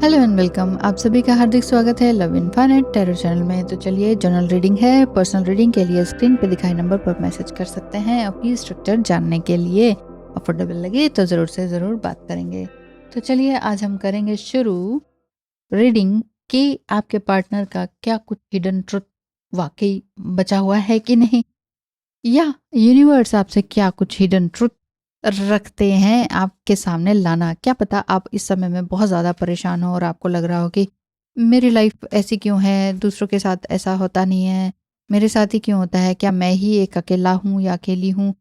Hello and welcome. आप सभी का हार्दिक स्वागत है लव इनफाइनाइट टैरो चैनल में। तो चलिए, जनरल रीडिंग है। पर्सनल रीडिंग के लिए स्क्रीन पे दिखाए नंबर पर मैसेज कर सकते हैं अपनी स्ट्रक्चर जानने के लिए। अफोर्डेबल लगे तो ज़रूर से ज़रूर बात करेंगे। तो चलिए, आज हम करेंगे शुरू रीडिंग कि आपके पार्टनर का क्या कुछ हिडन ट्रुथ वाकई बचा हुआ है कि नहीं, या यूनिवर्स आपसे क्या कुछ हिडन ट्रुथ रखते हैं आपके सामने लाना। क्या पता आप इस समय में बहुत ज़्यादा परेशान हो और आपको लग रहा हो कि मेरी लाइफ ऐसी क्यों है, दूसरों के साथ ऐसा होता नहीं है, मेरे साथ ही क्यों होता है, क्या मैं ही एक अकेला हूँ या अकेली हूँ।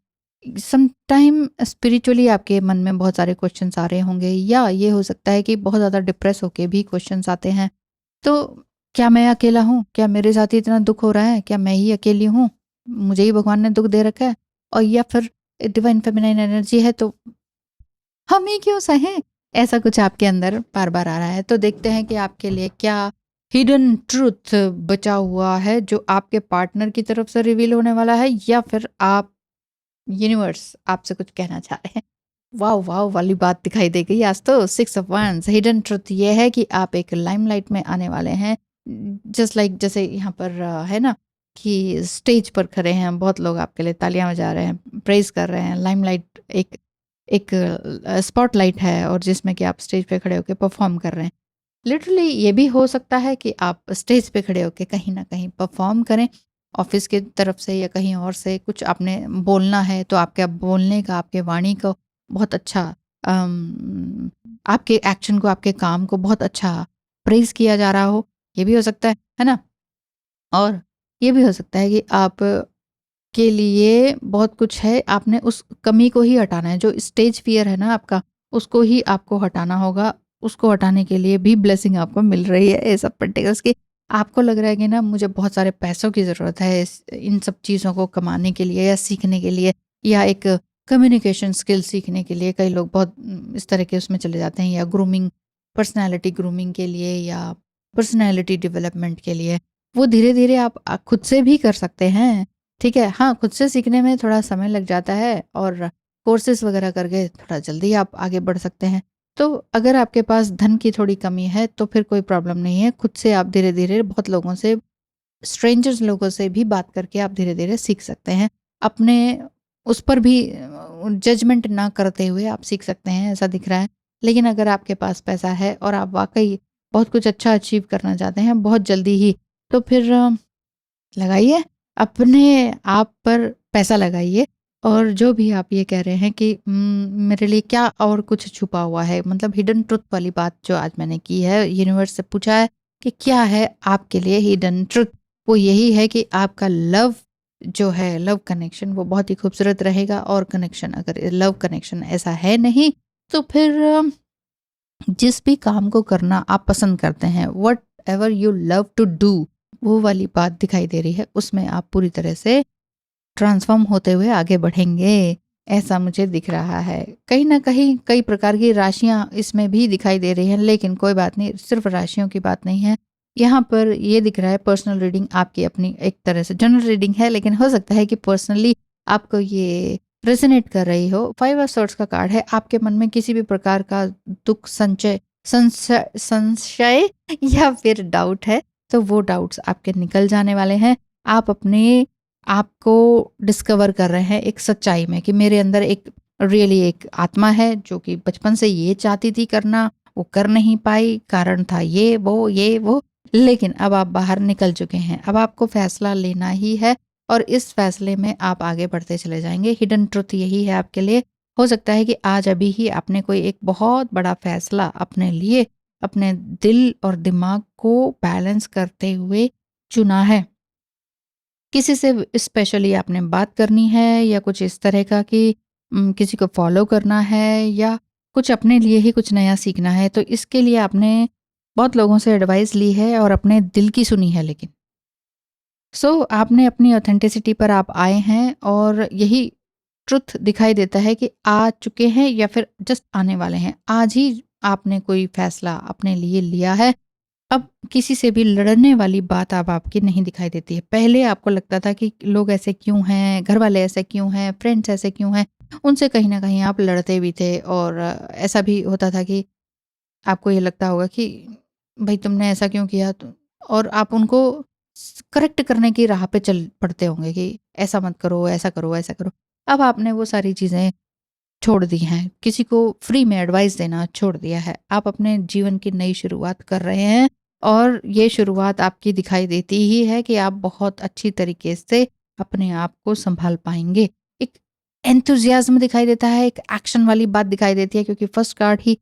सम टाइम स्पिरिचुअली आपके मन में बहुत सारे क्वेश्चंस आ रहे होंगे, या ये हो सकता है कि बहुत ज़्यादा डिप्रेस होके भी क्वेश्चंस आते हैं। तो क्या मैं अकेला हूँ, क्या मेरे साथ ही इतना दुख हो रहा है, क्या मैं ही अकेली हूँ, मुझे ही भगवान ने दुख दे रखा है, और या फिर डिवाइन फेमिनाइन एनर्जी है तो हम ही क्यों सहें। ऐसा कुछ आपके अंदर बार बार आ रहा है। तो देखते हैं कि आपके लिए क्या हिडन ट्रूथ बचा हुआ है जो आपके पार्टनर की तरफ से रिवील होने वाला है, या फिर आप यूनिवर्स आपसे कुछ कहना चाह रहे हैं। वाओ वाओ वाली बात दिखाई दे गई आज तो। 6 ऑफ वंस हिडन ट्रुथ ये है कि आप एक लाइमलाइट में आने वाले हैं। जस्ट लाइक जैसे यहाँ पर है ना कि स्टेज पर खड़े हैं, बहुत लोग आपके लिए तालियां बजा रहे हैं, प्रेज कर रहे हैं। लाइमलाइट एक एक स्पॉटलाइट है और जिसमें कि आप स्टेज पे खड़े होकर परफॉर्म कर रहे हैं। लिटरली ये भी हो सकता है कि आप स्टेज पे खड़े होकर कहीं ना कहीं परफॉर्म करें, ऑफिस की तरफ से या कहीं और से कुछ आपने बोलना है, तो आपके बोलने का, आपके वाणी को बहुत अच्छा आपके एक्शन को, आपके काम को बहुत अच्छा प्रेज़ किया जा रहा हो। ये भी हो सकता है ना? और ये भी हो सकता है कि आप के लिए बहुत कुछ है, आपने उस कमी को ही हटाना है। जो स्टेज फ़ियर है ना आपका, उसको ही आपको हटाना होगा। उसको हटाने के लिए भी ब्लेसिंग आपको मिल रही है, ये सब पेंटिकल्स की। आपको लग रहा है कि ना मुझे बहुत सारे पैसों की ज़रूरत है इन सब चीज़ों को कमाने के लिए या सीखने के लिए, या एक कम्युनिकेशन स्किल सीखने के लिए। कई लोग बहुत इस तरह के उसमें चले जाते हैं, या ग्रूमिंग, पर्सनैलिटी ग्रूमिंग के लिए, या पर्सनैलिटी डेवलपमेंट के लिए। वो धीरे-धीरे आप खुद से भी कर सकते हैं। ठीक है, हाँ, खुद से सीखने में थोड़ा समय लग जाता है और कोर्सेज़ वगैरह करके थोड़ा जल्दी आप आगे बढ़ सकते हैं। तो अगर आपके पास धन की थोड़ी कमी है तो फिर कोई प्रॉब्लम नहीं है। खुद से आप धीरे-धीरे बहुत लोगों से, स्ट्रेंजर्स लोगों से भी बात करके आप धीरे-धीरे सीख सकते हैं। अपने उस पर भी जजमेंट ना करते हुए आप सीख सकते हैं, ऐसा दिख रहा है। लेकिन अगर आपके पास पैसा है और आप वाक़ई बहुत कुछ अच्छा अचीव करना चाहते हैं बहुत जल्दी ही, तो फिर लगाइए, अपने आप पर पैसा लगाइए। और जो भी आप ये कह रहे हैं कि मेरे लिए क्या और कुछ छुपा हुआ है, मतलब हिडन ट्रुथ वाली बात जो आज मैंने की है, यूनिवर्स से पूछा है कि क्या है आपके लिए हिडन ट्रुथ। वो यही है कि आपका लव जो है, लव कनेक्शन वो बहुत ही खूबसूरत रहेगा। और कनेक्शन, अगर लव कनेक्शन ऐसा है नहीं, तो फिर जिस भी काम को करना आप पसंद करते हैं, whatever you love to do, वो वाली बात दिखाई दे रही है। उसमें आप पूरी तरह से ट्रांसफॉर्म होते हुए आगे बढ़ेंगे, ऐसा मुझे दिख रहा है। कहीं ना कहीं कई प्रकार की राशियां इसमें भी दिखाई दे रही हैं, लेकिन कोई बात नहीं, सिर्फ राशियों की बात नहीं है यहाँ पर। ये दिख रहा है पर्सनल रीडिंग आपकी अपनी एक तरह से जनरल रीडिंग है, लेकिन हो सकता है कि पर्सनली आपको ये रेजोनेट कर रही हो। 5 ऑफ सॉर्ड्स का कार्ड है। आपके मन में किसी भी प्रकार का दुख, संशय या फिर डाउट है, तो वो डाउट्स आपके निकल जाने वाले हैं। आप अपने आपको डिस्कवर कर रहे हैं एक सच्चाई में कि मेरे अंदर एक रियली एक आत्मा है जो कि बचपन से ये चाहती थी करना, वो कर नहीं पाई, कारण था ये वो। लेकिन अब आप बाहर निकल चुके हैं, अब आपको फैसला लेना ही है और इस फैसले में आप आगे बढ़ते चले जाएंगे। हिडन ट्रुथ यही है आपके लिए। हो सकता है कि आज अभी ही आपने कोई एक बहुत बड़ा फैसला अपने लिए, अपने दिल और दिमाग को बैलेंस करते हुए चुना है। किसी से स्पेशली आपने बात करनी है, या कुछ इस तरह का कि किसी को फॉलो करना है, या कुछ अपने लिए ही कुछ नया सीखना है। तो इसके लिए आपने बहुत लोगों से एडवाइस ली है और अपने दिल की सुनी है। लेकिन आपने अपनी ऑथेंटिसिटी पर आप आए हैं, और यही ट्रुथ दिखाई देता है कि आ चुके हैं या फिर जस्ट आने वाले हैं। आज ही आपने कोई फैसला अपने लिए लिया है। अब किसी से भी लड़ने वाली बात अब आपकी नहीं दिखाई देती है। पहले आपको लगता था कि लोग ऐसे क्यों हैं, घर वाले ऐसे क्यों हैं, फ्रेंड्स ऐसे क्यों हैं, उनसे कहीं ना कहीं आप लड़ते भी थे। और ऐसा भी होता था कि आपको ये लगता होगा कि भाई तुमने ऐसा क्यों किया? और आप उनको करेक्ट करने की राह पे चल पड़ते होंगे कि ऐसा मत करो, ऐसा करो, ऐसा करो। अब आपने वो सारी चीज़ें छोड़ दी हैं, किसी को फ्री में एडवाइस देना छोड़ दिया है। आप अपने जीवन की नई शुरुआत कर रहे हैं और ये शुरुआत आपकी दिखाई देती ही है कि आप बहुत अच्छी तरीके से अपने आप को सँभाल पाएँगे। एक एंथुसियाज़्म दिखाई देता है, एक एक्शन वाली बात दिखाई देती है, क्योंकि फर्स्ट कार्ड ही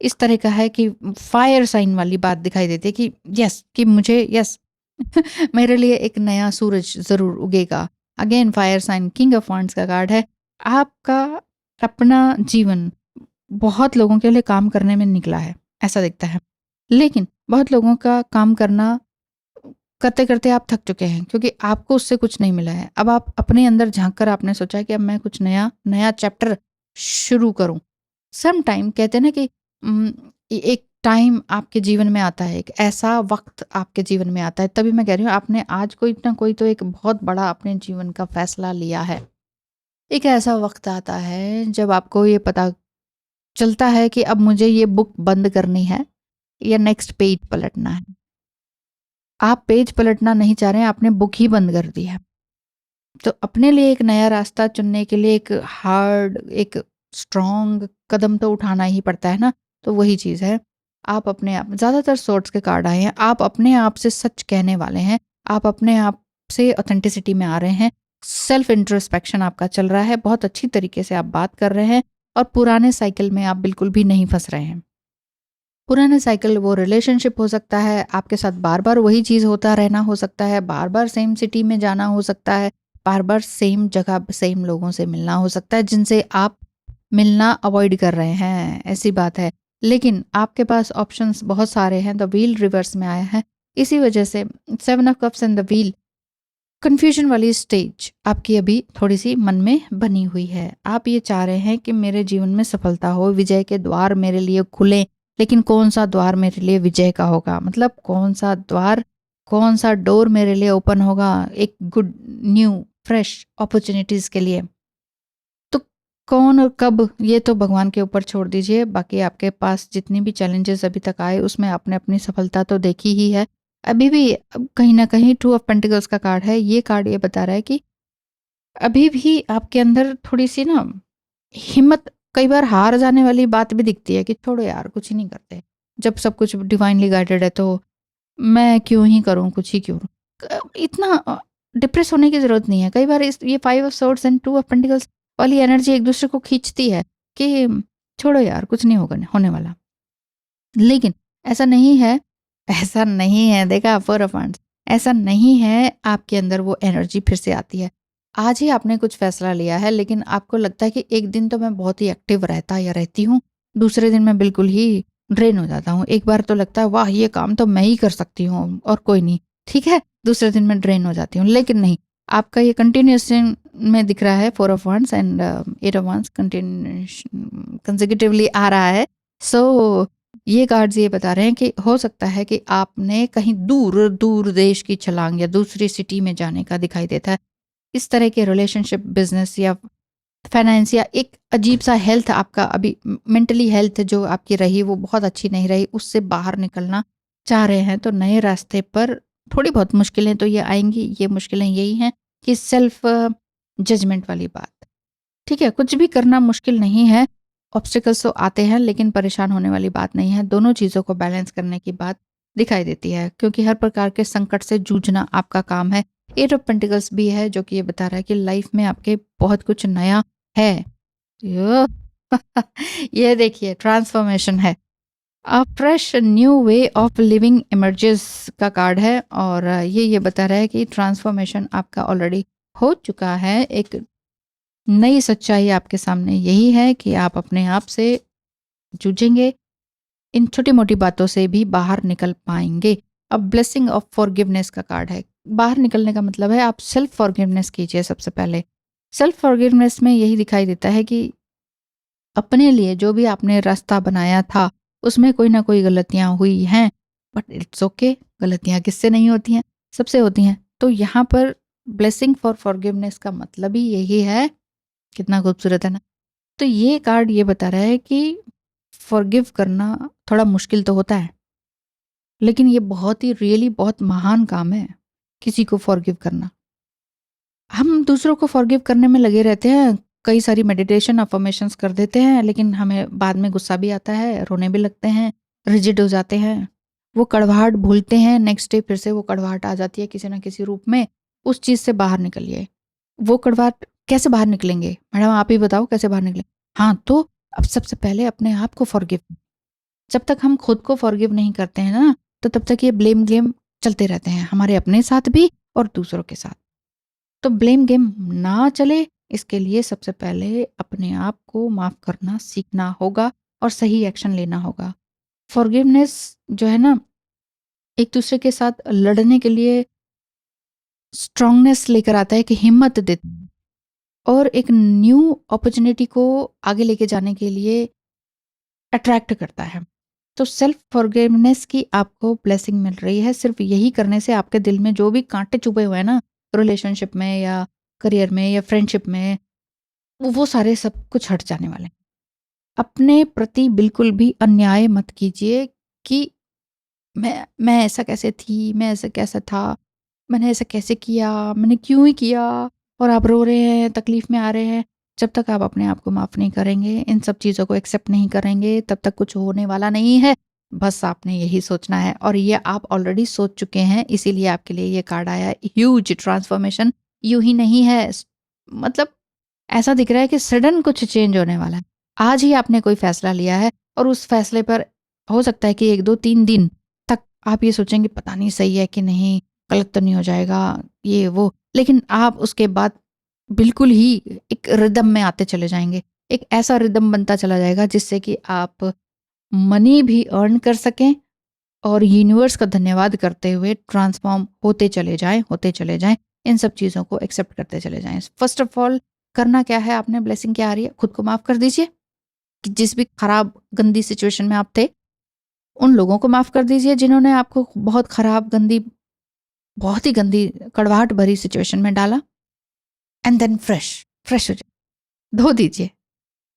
इस तरह का है कि फायर साइन वाली बात दिखाई देती है कि यस, कि मुझे यस मेरे लिए एक नया सूरज ज़रूर उगेगा। Again fire sign, king of wands का कार्ड है। आपका अपना जीवन बहुत लोगों के लिए काम करने में निकला है, ऐसा दिखता है। लेकिन बहुत लोगों का काम करना करते-करते आप थक चुके हैं, क्योंकि आपको उससे कुछ नहीं मिला है। अब आप अपने अंदर झाँक कर आपने सोचा है कि अब मैं कुछ नया चैप्टर शुरू करूँ। सम टाइम कहते हैं ना कि एक टाइम आपके जीवन में आता है, एक ऐसा वक़्त आपके जीवन में आता है, तभी मैं कह रही हूँ आपने आज कोई ना कोई तो एक बहुत बड़ा अपने जीवन का फ़ैसला लिया है। एक ऐसा वक़्त आता है जब आपको ये पता चलता है कि अब मुझे ये बुक बंद करनी है या नेक्स्ट पेज पलटना है। आप पेज पलटना नहीं चाह रहे हैं, आपने बुक ही बंद कर दी है। तो अपने लिए एक नया रास्ता चुनने के लिए एक स्ट्रॉन्ग कदम तो उठाना ही पड़ता है ना, तो वही चीज़ है। आप अपने आप ज़्यादातर सोर्ट्स के कार्ड आए हैं, आप अपने आप से सच कहने वाले हैं, आप अपने आप से ऑथेंटिसिटी में आ रहे हैं, सेल्फ इंट्रोस्पेक्शन आपका चल रहा है, बहुत अच्छी तरीके से आप बात कर रहे हैं और पुराने साइकिल में आप बिल्कुल भी नहीं फँस रहे हैं। पुराने साइकिल वो रिलेशनशिप हो सकता है, आपके साथ बार-बार वही चीज़ होता रहना हो सकता है, बार-बार सेम सिटी में जाना हो सकता है, बार-बार सेम जगह सेम लोगों से मिलना हो सकता है, जिनसे आप मिलना अवॉइड कर रहे हैं, ऐसी बात है। लेकिन आपके पास ऑप्शंस बहुत सारे हैं, द व्हील रिवर्स में आया है, इसी वजह से 7 of cups and the wheel, confusion वाली स्टेज आपकी अभी थोड़ी-सी मन में बनी हुई है। आप ये चाह रहे हैं कि मेरे जीवन में सफलता हो, विजय के द्वार मेरे लिए खुलें, लेकिन कौन-सा द्वार मेरे लिए विजय का होगा? मतलब कौन-सा द्वार, कौन-सा डोर मेरे लिए ओपन होगा एक गुड, न्यू, फ्रेश अपॉर्च्युनिटीज़ के लिए? तो कौन और कब, ये तो भगवान के ऊपर छोड़ दीजिए। बाकी आपके पास जितनी भी चैलेंजेस अभी तक आए, उसमें आपने अपनी सफलता तो देखी ही है। अभी भी कहीं न कहीं टू ऑफ पेंटिकल्स का कार्ड है। ये कार्ड ये बता रहा है कि अभी भी आपके अंदर थोड़ी-सी ना हिम्मत, कई बार हार जाने वाली बात भी दिखती है कि छोड़ो यार, कुछ ही नहीं करते। जब सब कुछ डिवाइनली गाइडेड है तो मैं क्यों ही करूँ, कुछ ही क्यों? इतना डिप्रेस होने की ज़रूरत नहीं है। कई बार इस ये 5 of swords and 2 of pentacles वाली एनर्जी एक दूसरे को खींचती है कि छोड़ो यार, कुछ नहीं होगा होने वाला। लेकिन ऐसा नहीं है, ऐसा नहीं है, देखा 4 ऑफ वांड्स, ऐसा नहीं है, आपके अंदर वो एनर्जी फिर से आती है। आज ही आपने कुछ फ़ैसला लिया है, लेकिन आपको लगता है कि एक दिन तो मैं बहुत ही एक्टिव रहता या रहती हूँ, दूसरे दिन मैं बिल्कुल ही ड्रेन हो जाता हूँ। एक बार तो लगता है वाह! ये काम तो मैं ही कर सकती हूँ और कोई नहीं, ठीक है? दूसरे दिन मैं ड्रेन हो जाती हूँ। लेकिन नहीं, आपका ये कंटिन्यूएशन में दिख रहा है, 4 of wands and 8 of wands consecutively आ रहा है। सो ये कार्ड्स ये बता रहे हैं कि हो सकता है कि आपने कहीं दूर दूर देश की छलांग या दूसरी सिटी में जाने का दिखाई देता है। इस तरह के रिलेशनशिप, बिजनेस या फाइनेंस या एक अजीब सा हेल्थ, आपका अभी मेंटली हेल्थ जो आपकी रही वो बहुत अच्छी नहीं रही, उससे बाहर निकलना चाह रहे हैं, तो नए रास्ते पर थोड़ी बहुत मुश्किलें तो ये आएंगी। ये मुश्किलें यही हैं कि सेल्फ जजमेंट वाली बात, ठीक है, कुछ भी करना मुश्किल नहीं है। ऑब्स्टिकल्स तो आते हैं, लेकिन परेशान होने वाली बात नहीं है। दोनों चीज़ों को बैलेंस करने की बात दिखाई देती है, क्योंकि हर प्रकार के संकट से जूझना आपका काम है। 8 ऑफ पेंटिकल्स भी है, जो कि ये बता रहा है कि लाइफ में आपके बहुत कुछ नया है। यो ये देखिए, ट्रांसफॉर्मेशन है। अ fresh new way of living emerges का कार्ड है, और ये बता रहा है कि ट्रांसफॉर्मेशन आपका ऑलरेडी हो चुका है। एक नई सच्चाई आपके सामने यही है कि आप अपने आप से जूझेंगे, इन छोटी-मोटी बातों से भी बाहर निकल पाएँगे। अब ब्लेसिंग ऑफ फॉरगिवनेस का कार्ड है। बाहर निकलने का मतलब है आप सेल्फ फॉरगिवनेस कीजिए सबसे पहले। सेल्फ फॉरगिवनेस में यही दिखाई देता है कि अपने लिए जो भी आपने रास्ता बनाया था, उसमें कोई ना कोई गलतियाँ हुई हैं, बट इट्स ओके, गलतियाँ किससे नहीं होती हैं? सबसे होती हैं। तो यहाँ पर ब्लेसिंग फॉर फॉरगिवनेस का मतलब ही यही है। कितना खूबसूरत है ना? तो ये कार्ड ये बता रहा है कि फॉरगिव करना थोड़ा मुश्किल तो होता है, लेकिन ये बहुत ही रियली बहुत महान काम है, किसी को फॉरगिव करना। हम दूसरों को फॉरगिव करने में लगे रहते हैं, कई सारी मेडिटेशन अफर्मेशंस कर देते हैं, लेकिन हमें बाद में गुस्सा भी आता है, रोने भी लगते हैं, रिजिड हो जाते हैं, वो कड़वाहट भूलते हैं, नेक्स्ट डे फिर से वो कड़वाहट आ जाती है किसी ना किसी रूप में। उस चीज़ से बाहर निकलिए। वो कड़वाहट कैसे बाहर निकलेंगे? मैडम आप ही बताओ कैसे बाहर निकलें? हाँ, तो अब सबसे पहले अपने आप को फॉरगिव। जब तक हम खुद को फॉरगिव नहीं करते हैं ना, तो तब तक ये ब्लेम गेम चलते रहते हैं, हमारे अपने साथ भी और दूसरों के साथ। तो ब्लेम गेम ना चले, इसके लिए सबसे पहले अपने आप को माफ़ करना सीखना होगा और सही एक्शन लेना होगा। फॉरगिवनेस जो है ना, एक दूसरे के साथ लड़ने के लिए स्ट्रांगनेस लेकर आता है, कि हिम्मत देता है और एक न्यू अपॉर्चुनिटी को आगे लेके जाने के लिए अट्रैक्ट करता है। तो सेल्फ फॉरगिवनेस की आपको ब्लेसिंग मिल रही है। सिर्फ यही करने से आपके दिल में जो भी कांटे चुभे हुए हैं ना, रिलेशनशिप में या करियर में या फ्रेंडशिप में, वो सारे सब कुछ हट जाने वाले हैं। अपने प्रति बिल्कुल भी अन्याय मत कीजिए कि मैं ऐसा कैसे थी, मैं ऐसा कैसा था, मैंने ऐसा कैसे किया, मैंने क्यों ही किया, और आप रो रहे हैं, तकलीफ में आ रहे हैं। जब तक आप अपने आप को माफ़ नहीं करेंगे, इन सब चीज़ों को एक्सेप्ट नहीं करेंगे, तब तक कुछ होने वाला नहीं है। बस आपने यही सोचना है, और ये आप ऑलरेडी सोच चुके हैं, इसीलिए आपके लिए ये कार्ड आया है। ह्यूज ट्रांसफॉर्मेशन यूँ ही नहीं है, मतलब ऐसा दिख रहा है कि सडन कुछ चेंज होने वाला है। आज ही आपने कोई फैसला लिया है, और उस फैसले पर हो सकता है कि 1, 2, 3 दिन तक आप ये सोचेंगे पता नहीं सही है कि नहीं, गलत तो नहीं हो जाएगा, ये वो। लेकिन आप उसके बाद बिल्कुल ही एक रिदम में आते चले जाएँगे। एक ऐसा रिदम बनता चला जाएगा जिससे कि आप मनी भी अर्न कर सकें, और यूनिवर्स का धन्यवाद करते हुए ट्रांसफॉर्म होते चले जाएँ, होते चले जाएँ। इन सब चीज़ों को एक्सेप्ट करते चले जाएँ। फर्स्ट ऑफ ऑल करना क्या है आपने, ब्लेसिंग क्या आ रही है? खुद को माफ़ कर दीजिए, कि जिस भी खराब गंदी सिचुएशन में आप थे, उन लोगों को माफ़ कर दीजिए जिन्होंने आपको बहुत खराब, गंदी, बहुत ही गंदी, कड़वाहट भरी सिचुएशन में डाला। एंड देन फ्रेश हो जाइए, धो दीजिए,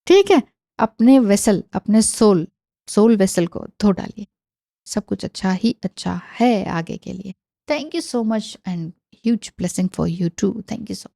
ठीक है? अपने वेसल, अपने सोल वेसल को धो डालिए। सब कुछ अच्छा ही अच्छा है आगे के लिए। Thank you so much, and huge blessing for you too. Thank you so